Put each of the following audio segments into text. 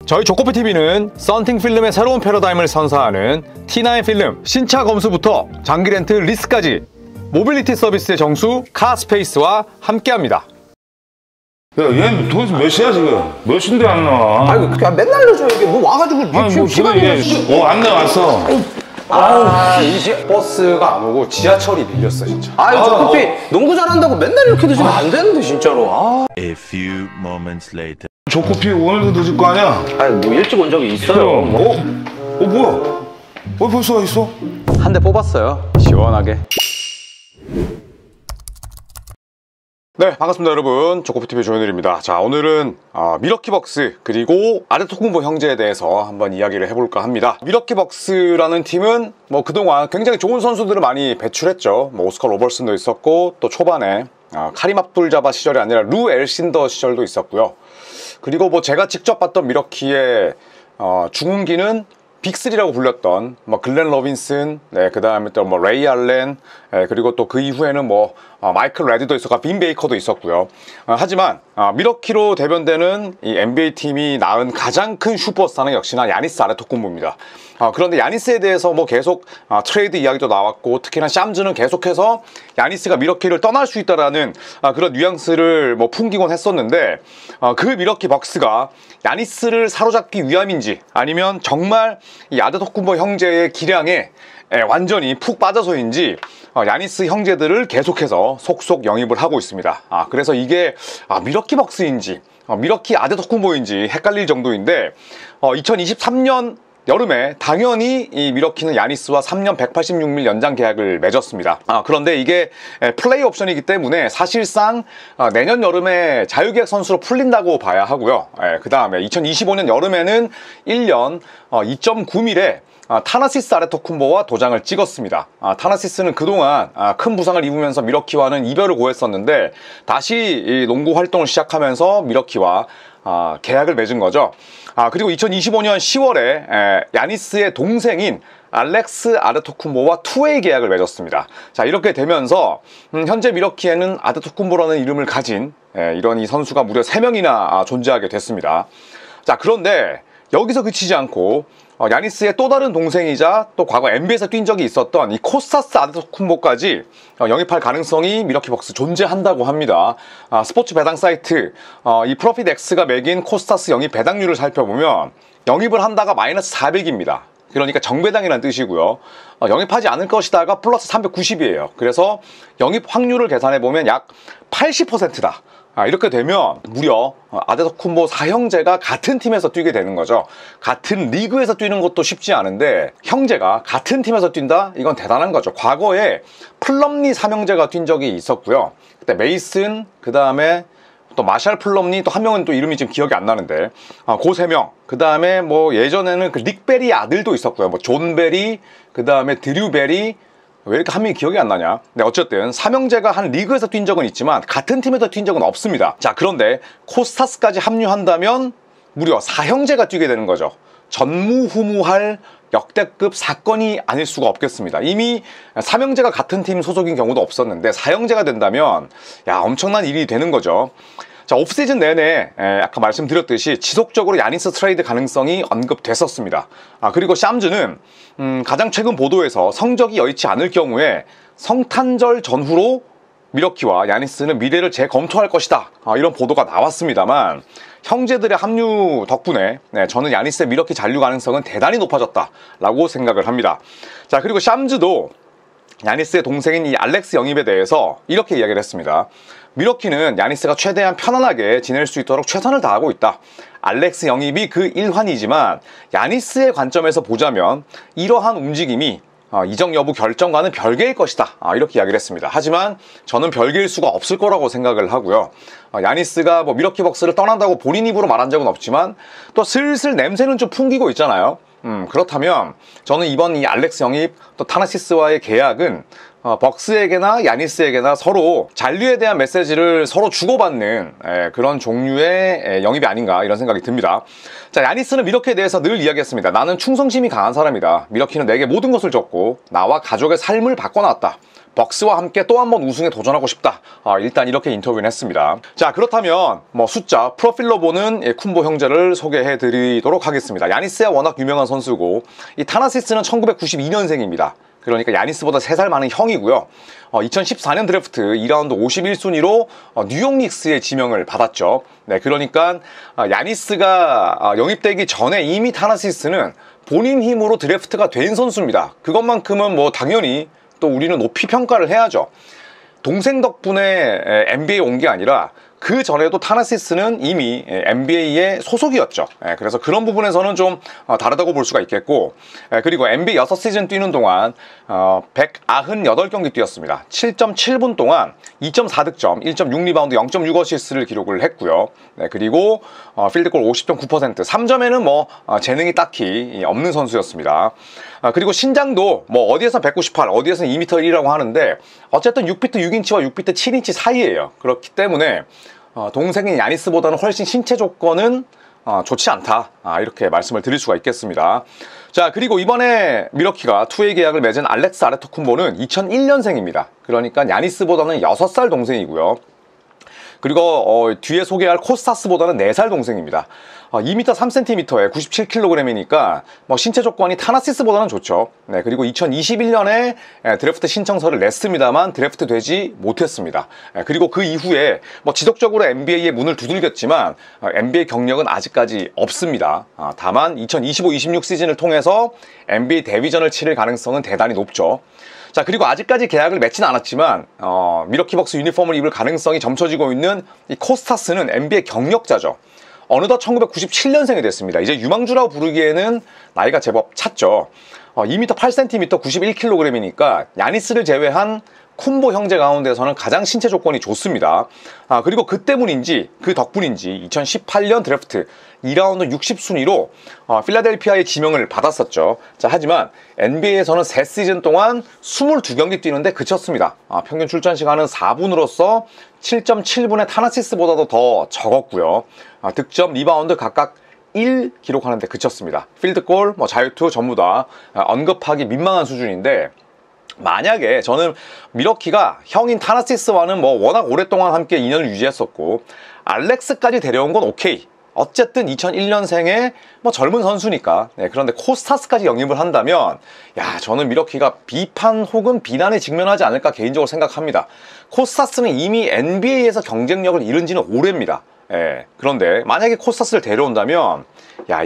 저희 조코피TV는 썬팅 필름의 새로운 패러다임을 선사하는 T9 필름 신차 검수부터 장기 렌트 리스까지 모빌리티 서비스의 정수 카스페이스와 함께합니다. 야, 얘는 도대체 몇 시야 지금? 몇 시인데 안 나와? 아니 그렇게 맨날 늦어 이게 뭐 와가지고 아니 뭐 시간이 안돼 왔어. 이제 버스가 안 오고 지하철이 밀렸어 진짜. 아유 조코피 농구 잘한다고 맨날 이렇게 늦으면 안 되는데 진짜로. A few moments later. 조코피 오늘도 늦을 거 아니야? 아니 뭐 일찍 온 적이 있어요. 뭐야? 벌써 와 있어? 한 대 뽑았어요. 시원하게. 네, 반갑습니다 여러분. 조코피TV 조현일입니다. 자, 오늘은 미러키벅스 그리고 아데토쿤보 형제에 대해서 한번 이야기를 해볼까 합니다. 미러키벅스라는 팀은 뭐 그동안 굉장히 좋은 선수들을 많이 배출했죠. 뭐 오스카 로벌슨도 있었고, 또 초반에 카림 압둘 자바 시절이 아니라 루 엘신더 시절도 있었고요. 그리고 뭐 제가 직접 봤던 미러키의 중흥기는 빅3라고 불렸던 뭐 글렌 러빈슨, 네, 그 다음에 또 뭐 레이 알렌, 그리고 또 그 이후에는 뭐 마이클 레드도 있었고 빈 베이커도 있었고요. 하지만 미러키로 대변되는 이 NBA 팀이 낳은 가장 큰 슈퍼스타는 역시나 야니스 아데토쿤보입니다. 그런데 야니스에 대해서 뭐 계속 트레이드 이야기도 나왔고, 특히나 샴즈는 계속해서 야니스가 미러키를 떠날 수 있다라는 그런 뉘앙스를 뭐 풍기곤 했었는데, 그 미러키 벅스가 야니스를 사로잡기 위함인지 아니면 정말 이 아데토쿤보 형제의 기량에 완전히 푹 빠져서인지 야니스 형제들을 계속해서 속속 영입을 하고 있습니다. 그래서 이게 미러키 벅스인지 미러키 아데토쿤보인지 헷갈릴 정도인데, 2023년 여름에 당연히 이 미러키는 야니스와 3년 186밀 연장 계약을 맺었습니다. 그런데 이게 플레이 옵션이기 때문에 사실상 내년 여름에 자유계약 선수로 풀린다고 봐야 하고요. 그 다음에 2025년 여름에는 1년 2.9밀에 타나시스 아데토쿤보와 도장을 찍었습니다. 타나시스는 그동안 큰 부상을 입으면서 미러키와는 이별을 고했었는데, 다시 이 농구 활동을 시작하면서 미러키와 계약을 맺은 거죠. 그리고 2025년 10월에 야니스의 동생인 알렉스 아데토쿤보와 투웨이 계약을 맺었습니다. 자, 이렇게 되면서 현재 미러키에는 아데토쿤보라는 이름을 가진 이런 이 선수가 무려 3명이나 존재하게 됐습니다. 자, 그런데 여기서 그치지 않고 야니스의 또 다른 동생이자 또 과거 NBA에서 뛴 적이 있었던 이 코스타스 아데토쿤보까지 영입할 가능성이 미러키 벅스 존재한다고 합니다. 스포츠 배당 사이트 이 프로핏X가 매긴 코스타스 영입 배당률을 살펴보면 영입을 한다가 마이너스 400입니다. 그러니까 정배당이라는 뜻이고요. 영입하지 않을 것이다가 플러스 390이에요. 그래서 영입 확률을 계산해보면 약 80%다. 이렇게 되면 무려 아데토쿤보 4형제가 같은 팀에서 뛰게 되는 거죠. 같은 리그에서 뛰는 것도 쉽지 않은데 형제가 같은 팀에서 뛴다? 이건 대단한 거죠. 과거에 플럼리 3형제가 뛴 적이 있었고요. 그때 메이슨, 그 다음에 또 마샬 플럼리, 또 한 명은 또 이름이 지금 기억이 안 나는데 그 3명. 그 다음에 뭐 예전에는 그 릭 베리 아들도 있었고요. 뭐 존 베리, 그 다음에 드류 베리, 왜 이렇게 한 명이 기억이 안 나냐? 네, 어쨌든 3형제가 한 리그에서 뛴 적은 있지만 같은 팀에서 뛴 적은 없습니다. 자, 그런데 코스타스까지 합류한다면 무려 4형제가 뛰게 되는 거죠. 전무후무할 역대급 사건이 아닐 수가 없겠습니다. 이미 3형제가 같은 팀 소속인 경우도 없었는데 4형제가 된다면 엄청난 일이 되는 거죠. 자, 오프시즌 내내 아까 말씀드렸듯이 지속적으로 야니스 트레이드 가능성이 언급됐었습니다. 그리고 샴즈는 가장 최근 보도에서 성적이 여의치 않을 경우에 성탄절 전후로 미러키와 야니스는 미래를 재검토할 것이다, 이런 보도가 나왔습니다만, 형제들의 합류 덕분에 저는 야니스의 미러키 잔류 가능성은 대단히 높아졌다라고 생각을 합니다. 자, 그리고 샴즈도 야니스의 동생인 이 알렉스 영입에 대해서 이렇게 이야기를 했습니다. 미러키는 야니스가 최대한 편안하게 지낼 수 있도록 최선을 다하고 있다. 알렉스 영입이 그 일환이지만 야니스의 관점에서 보자면 이러한 움직임이 이적 여부 결정과는 별개일 것이다, 이렇게 이야기를 했습니다. 하지만 저는 별개일 수가 없을 거라고 생각을 하고요. 야니스가 뭐 미러키 벅스를 떠난다고 본인 입으로 말한 적은 없지만 또 슬슬 냄새는 좀 풍기고 있잖아요. 그렇다면 저는 이번 이 알렉스 영입, 또 타나시스와의 계약은 벅스에게나 야니스에게나 서로 잔류에 대한 메시지를 서로 주고받는 그런 종류의 영입이 아닌가, 이런 생각이 듭니다. 자, 야니스는 미러키에 대해서 늘 이야기했습니다. 나는 충성심이 강한 사람이다. 미러키는 내게 모든 것을 줬고 나와 가족의 삶을 바꿔놨다. 벅스와 함께 또 한 번 우승에 도전하고 싶다. 일단 이렇게 인터뷰를 했습니다. 자, 그렇다면 뭐 숫자 프로필로 보는 쿤보 형제를 소개해 드리도록 하겠습니다. 야니스야 워낙 유명한 선수고 이 타나시스는 1992년생입니다. 그러니까 야니스보다 3살 많은 형이고요. 2014년 드래프트 2라운드 51순위로 뉴욕 닉스의 지명을 받았죠. 네, 그러니까 야니스가 영입되기 전에 이미 타나시스는 본인 힘으로 드래프트가 된 선수입니다. 그것만큼은 뭐 당연히 또 우리는 높이 평가를 해야죠. 동생 덕분에 NBA에 온 게 아니라 그 전에도 타나시스는 이미 NBA의 소속이었죠. 그래서 그런 부분에서는 좀 다르다고 볼 수가 있겠고, 그리고 NBA 6시즌 뛰는 동안 198경기 뛰었습니다. 7.7분 동안 2.4득점, 1.6리바운드, 0.6어시스트를 기록을 했고요. 그리고 필드골 50.9%, 3점에는 뭐 재능이 딱히 없는 선수였습니다. 그리고 신장도 뭐 어디에서 198, 어디에서는 2m1이라고 하는데 어쨌든 6피트 6인치와 6피트 7인치 사이예요. 그렇기 때문에 동생인 야니스보다는 훨씬 신체 조건은 좋지 않다, 이렇게 말씀을 드릴 수가 있겠습니다. 자, 그리고 이번에 밀워키가 투웨이 계약을 맺은 알렉스 아데토쿤보는 2001년생입니다. 그러니까 야니스보다는 6살 동생이고요. 그리고 뒤에 소개할 코스타스보다는 4살 동생입니다. 2m 3cm에 97kg이니까 뭐 신체 조건이 타나시스보다는 좋죠. 네, 그리고 2021년에 드래프트 신청서를 냈습니다만 드래프트 되지 못했습니다. 그리고 그 이후에 뭐 지속적으로 NBA의 문을 두들겼지만 NBA 경력은 아직까지 없습니다. 다만 2025-26 시즌을 통해서 NBA 데뷔전을 치를 가능성은 대단히 높죠. 자, 그리고 아직까지 계약을 맺진 않았지만 밀워키 벅스 유니폼을 입을 가능성이 점쳐지고 있는 이 코스타스는 NBA 경력자죠. 어느덧 1997년생이 됐습니다. 이제 유망주라고 부르기에는 나이가 제법 찼죠. 2m 8cm 91kg이니까 야니스를 제외한 쿤보 형제 가운데서는 가장 신체 조건이 좋습니다. 그리고 그 때문인지 그 덕분인지 2018년 드래프트 2라운드 60순위로 필라델피아의 지명을 받았었죠. 자, 하지만 NBA에서는 3시즌 동안 22경기 뛰는데 그쳤습니다. 평균 출전 시간은 4분으로서 7.7분의 타나시스보다도 더 적었고요. 득점, 리바운드 각각 1 기록하는데 그쳤습니다. 필드골, 뭐 자유투 전부 다 언급하기 민망한 수준인데, 만약에 저는 밀워키가 형인 타나시스와는 뭐 워낙 오랫동안 함께 인연을 유지했었고 알렉스까지 데려온 건 오케이. 어쨌든 2001년생의 뭐 젊은 선수니까. 네, 그런데 코스타스까지 영입을 한다면 저는 밀워키가 비판 혹은 비난에 직면하지 않을까 개인적으로 생각합니다. 코스타스는 이미 NBA에서 경쟁력을 잃은 지는 오래입니다. 그런데 만약에 코스타스를 데려온다면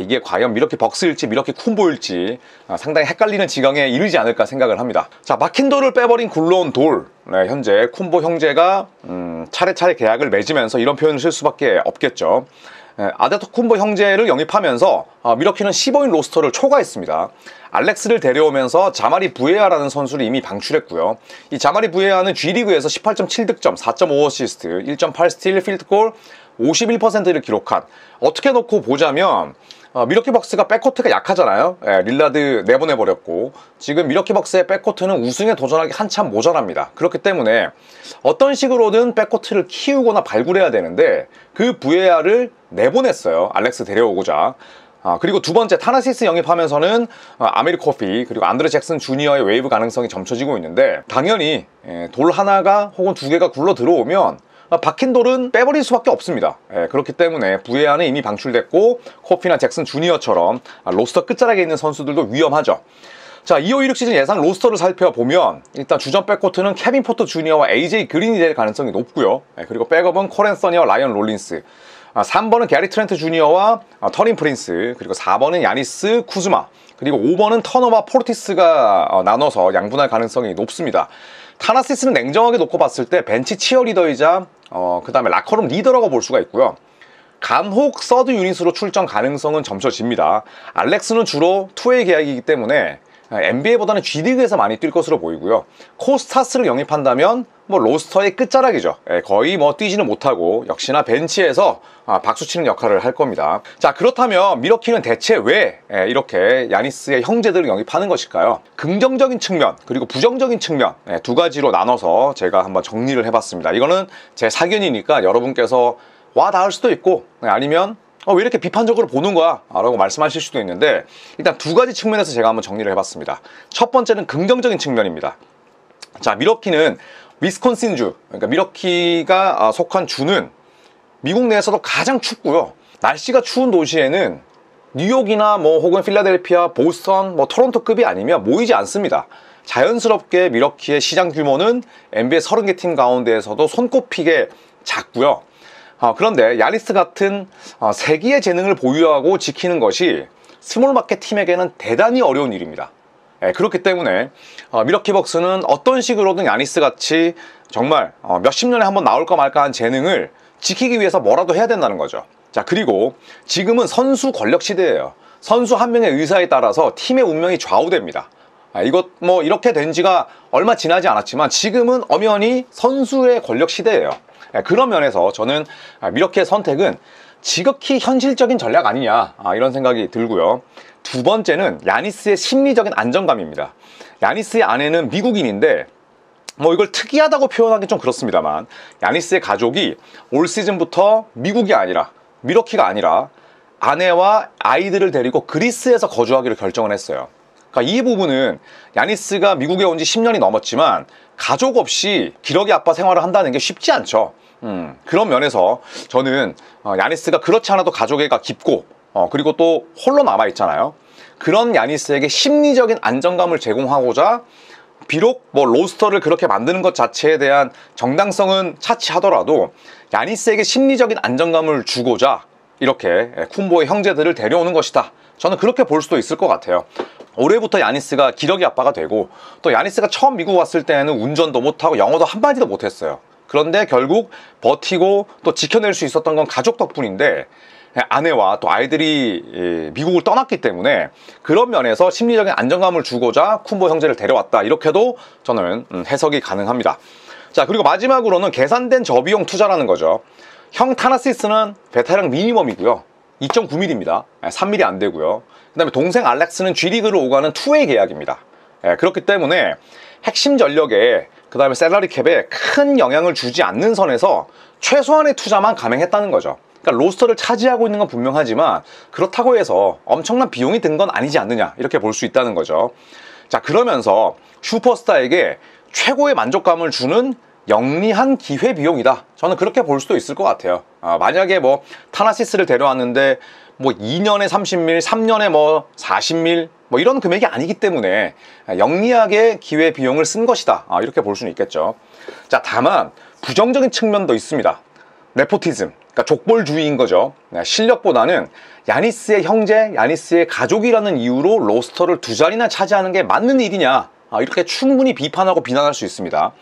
이게 과연 밀워키 벅스일지 밀워키 쿤보일지 상당히 헷갈리는 지경에 이르지 않을까 생각을 합니다. 자, 마킨도를 빼버린 굴러온 돌. 현재 쿤보 형제가 차례차례 계약을 맺으면서 이런 표현을 쓸 수밖에 없겠죠. 아데토쿤보 형제를 영입하면서 밀워키는 15인 로스터를 초과했습니다. 알렉스를 데려오면서 자마리 부에아라는 선수를 이미 방출했고요. 이 자마리 부에아는 G리그에서 18.7득점, 4.5어시스트, 1.8스틸, 필드골 51%를 기록한, 어떻게 놓고 보자면 밀워키 벅스가 백코트가 약하잖아요. 릴라드 내보내버렸고 지금 밀워키 벅스의 백코트는 우승에 도전하기 한참 모자랍니다. 그렇기 때문에 어떤 식으로든 백코트를 키우거나 발굴해야 되는데 그 부에아를 내보냈어요. 알렉스 데려오고자. 그리고 두 번째, 타나시스 영입하면서는 아메리 코피 그리고 안드레 잭슨 주니어의 웨이브 가능성이 점쳐지고 있는데, 당연히 돌 하나가 혹은 두 개가 굴러 들어오면 박힌 돌은 빼버릴 수밖에 없습니다. 그렇기 때문에 부에아는 이미 방출됐고 코피나 잭슨 주니어처럼 로스터 끝자락에 있는 선수들도 위험하죠. 자, 25-26 시즌 예상 로스터를 살펴보면 일단 주전 백코트는 케빈 포터 주니어와 AJ 그린이 될 가능성이 높고요. 그리고 백업은 코렌 서니와 라이언 롤린스, 3번은 게리 트렌트 주니어와 터린 프린스, 그리고 4번은 야니스 쿠즈마, 그리고 5번은 터너와 포르티스가 나눠서 양분할 가능성이 높습니다. 타나시스는 냉정하게 놓고 봤을 때 벤치 치어리더이자 그 다음에 라커룸 리더라고 볼 수가 있고요. 간혹 서드 유닛으로 출전 가능성은 점쳐집니다. 알렉스는 주로 투웨이 계약이기 때문에 NBA보다는 G리그에서 많이 뛸 것으로 보이고요. 코스타스를 영입한다면 뭐 로스터의 끝자락이죠. 거의 뭐 뛰지는 못하고 역시나 벤치에서 박수치는 역할을 할 겁니다. 자, 그렇다면 밀워키는 대체 왜 이렇게 야니스의 형제들을 영입하는 것일까요? 긍정적인 측면 그리고 부정적인 측면 두 가지로 나눠서 제가 한번 정리를 해봤습니다. 이거는 제 사견이니까 여러분께서 와 닿을 수도 있고 아니면 왜 이렇게 비판적으로 보는 거야? 라고 말씀하실 수도 있는데, 일단 두 가지 측면에서 제가 한번 정리를 해봤습니다. 첫 번째는 긍정적인 측면입니다. 자, 미러키는 위스콘신주, 그러니까 미러키가 속한 주는 미국 내에서도 가장 춥고요. 날씨가 추운 도시에는 뉴욕이나 뭐 혹은 필라델피아, 보스턴, 뭐 토론토급이 아니면 모이지 않습니다. 자연스럽게 미러키의 시장 규모는 NBA 30개 팀 가운데에서도 손꼽히게 작고요. 그런데 야니스 같은 세기의 재능을 보유하고 지키는 것이 스몰 마켓 팀에게는 대단히 어려운 일입니다. 그렇기 때문에 미러키 벅스는 어떤 식으로든 야니스 같이 정말 몇십 년에 한번 나올까 말까 한 재능을 지키기 위해서 뭐라도 해야 된다는 거죠. 자, 그리고 지금은 선수 권력 시대예요. 선수 한 명의 의사에 따라서 팀의 운명이 좌우됩니다. 이것 뭐 이렇게 된 지가 얼마 지나지 않았지만 지금은 엄연히 선수의 권력 시대예요. 그런 면에서 저는 미러키의 선택은 지극히 현실적인 전략 아니냐, 이런 생각이 들고요. 두 번째는 야니스의 심리적인 안정감입니다. 야니스의 아내는 미국인인데 뭐 이걸 특이하다고 표현하기 좀 그렇습니다만, 야니스의 가족이 올 시즌부터 미국이 아니라, 미러키가 아니라 아내와 아이들을 데리고 그리스에서 거주하기로 결정을 했어요. 그러니까 이 부분은 야니스가 미국에 온 지 10년이 넘었지만 가족 없이 기러기 아빠 생활을 한다는 게 쉽지 않죠. 그런 면에서 저는 야니스가 그렇지 않아도 가족애가 깊고 그리고 또 홀로 남아있잖아요. 그런 야니스에게 심리적인 안정감을 제공하고자, 비록 뭐 로스터를 그렇게 만드는 것 자체에 대한 정당성은 차치하더라도 야니스에게 심리적인 안정감을 주고자 이렇게 쿤보의 형제들을 데려오는 것이다. 저는 그렇게 볼 수도 있을 것 같아요. 올해부터 야니스가 기러기 아빠가 되고, 또 야니스가 처음 미국 왔을 때는 운전도 못하고 영어도 한마디도 못했어요. 그런데 결국 버티고 또 지켜낼 수 있었던 건 가족 덕분인데, 아내와 또 아이들이 미국을 떠났기 때문에 그런 면에서 심리적인 안정감을 주고자 쿤보 형제를 데려왔다, 이렇게도 저는 해석이 가능합니다. 자, 그리고 마지막으로는 계산된 저비용 투자라는 거죠. 형 타나시스는 베테랑 미니멈이고요, 2.9mm입니다. 3mm 안 되고요. 그 다음에 동생 알렉스는 G리그로 오가는 투웨이 계약입니다. 그렇기 때문에 핵심 전력에, 그 다음에 셀러리 캡에 큰 영향을 주지 않는 선에서 최소한의 투자만 감행했다는 거죠. 그러니까 로스터를 차지하고 있는 건 분명하지만 그렇다고 해서 엄청난 비용이 든 건 아니지 않느냐, 이렇게 볼 수 있다는 거죠. 자, 그러면서 슈퍼스타에게 최고의 만족감을 주는 영리한 기회비용이다, 저는 그렇게 볼 수도 있을 것 같아요. 만약에 뭐 타나시스를 데려왔는데 뭐 2년에 30밀, 3년에 뭐 40밀, 뭐 이런 금액이 아니기 때문에 영리하게 기회비용을 쓴 것이다, 이렇게 볼 수는 있겠죠. 자, 다만 부정적인 측면도 있습니다. 네포티즘, 그러니까 족벌주의인 거죠. 실력보다는 야니스의 형제, 야니스의 가족이라는 이유로 로스터를 두 자리나 차지하는 게 맞는 일이냐, 이렇게 충분히 비판하고 비난할 수 있습니다.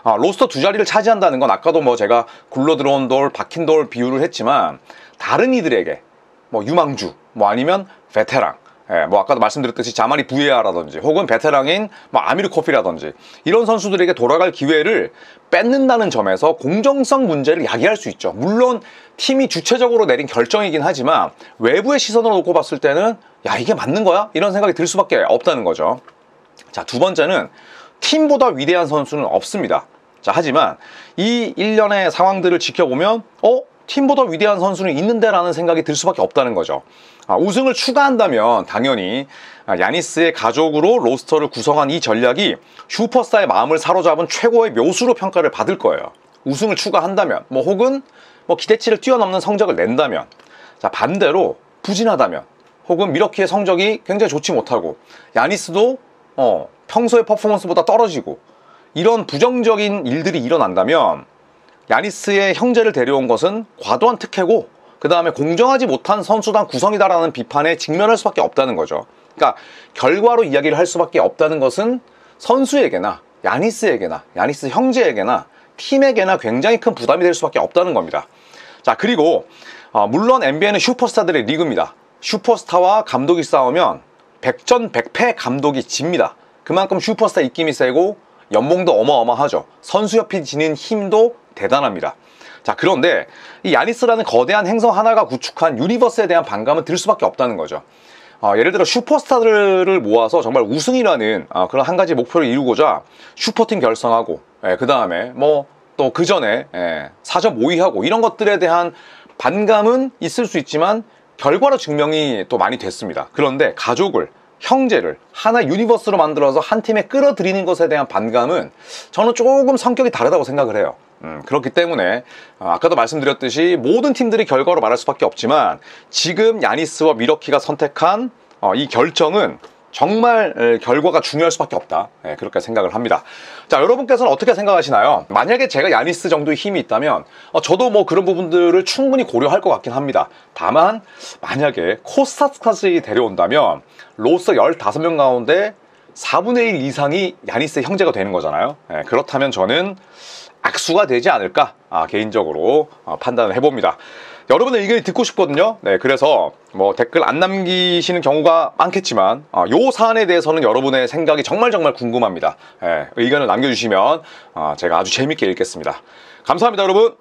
로스터 두 자리를 차지한다는 건 아까도 뭐 제가 굴러 들어온 돌, 박힌 돌 비유를 했지만, 다른 이들에게 뭐 유망주, 뭐 아니면 베테랑, 뭐 아까도 말씀드렸듯이 자마리 부에아라든지 혹은 베테랑인 뭐 아미르 코피라든지 이런 선수들에게 돌아갈 기회를 뺏는다는 점에서 공정성 문제를 야기할 수 있죠. 물론 팀이 주체적으로 내린 결정이긴 하지만 외부의 시선으로 놓고 봤을 때는 야, 이게 맞는 거야? 이런 생각이 들 수밖에 없다는 거죠. 자, 두 번째는 팀보다 위대한 선수는 없습니다. 자, 하지만 이 일련의 상황들을 지켜보면 팀보다 위대한 선수는 있는데 라는 생각이 들 수밖에 없다는 거죠. 우승을 추가한다면 당연히 야니스의 가족으로 로스터를 구성한 이 전략이 슈퍼스타의 마음을 사로잡은 최고의 묘수로 평가를 받을 거예요. 우승을 추가한다면, 뭐 혹은 뭐 기대치를 뛰어넘는 성적을 낸다면. 자, 반대로 부진하다면, 혹은 미러키의 성적이 굉장히 좋지 못하고 야니스도 평소의 퍼포먼스보다 떨어지고 이런 부정적인 일들이 일어난다면 야니스의 형제를 데려온 것은 과도한 특혜고 그 다음에 공정하지 못한 선수단 구성이다라는 비판에 직면할 수밖에 없다는 거죠. 그러니까 결과로 이야기를 할 수밖에 없다는 것은 선수에게나 야니스에게나 야니스 형제에게나 팀에게나 굉장히 큰 부담이 될 수밖에 없다는 겁니다. 자, 그리고 물론 NBA는 슈퍼스타들의 리그입니다. 슈퍼스타와 감독이 싸우면 100전 100패 감독이 집니다. 그만큼 슈퍼스타 입김이 세고 연봉도 어마어마하죠. 선수협이 지닌 힘도 대단합니다. 자, 그런데 이 야니스라는 거대한 행성 하나가 구축한 유니버스에 대한 반감은 들 수밖에 없다는 거죠. 예를 들어 슈퍼스타들을 모아서 정말 우승이라는 그런 한 가지 목표를 이루고자 슈퍼팀 결성하고, 그 다음에 뭐 또 그 전에 4점 5위하고 이런 것들에 대한 반감은 있을 수 있지만 결과로 증명이 또 많이 됐습니다. 그런데 가족을 형제를 하나 유니버스로 만들어서 한 팀에 끌어들이는 것에 대한 반감은 저는 조금 성격이 다르다고 생각을 해요. 그렇기 때문에 아까도 말씀드렸듯이 모든 팀들이 결과로 말할 수밖에 없지만 지금 야니스와 미러키가 선택한 이 결정은 정말 결과가 중요할 수밖에 없다. 그렇게 생각을 합니다. 자, 여러분께서는 어떻게 생각하시나요? 만약에 제가 야니스 정도의 힘이 있다면 저도 뭐 그런 부분들을 충분히 고려할 것 같긴 합니다. 다만 만약에 코스타스까지 데려온다면 로서 15명 가운데 4분의 1 이상이 야니스의 형제가 되는 거잖아요. 그렇다면 저는 악수가 되지 않을까 개인적으로 판단을 해봅니다. 여러분의 의견이 듣고 싶거든요. 그래서 뭐 댓글 안 남기시는 경우가 많겠지만 요 사안에 대해서는 여러분의 생각이 정말 궁금합니다. 의견을 남겨주시면 제가 아주 재밌게 읽겠습니다. 감사합니다, 여러분.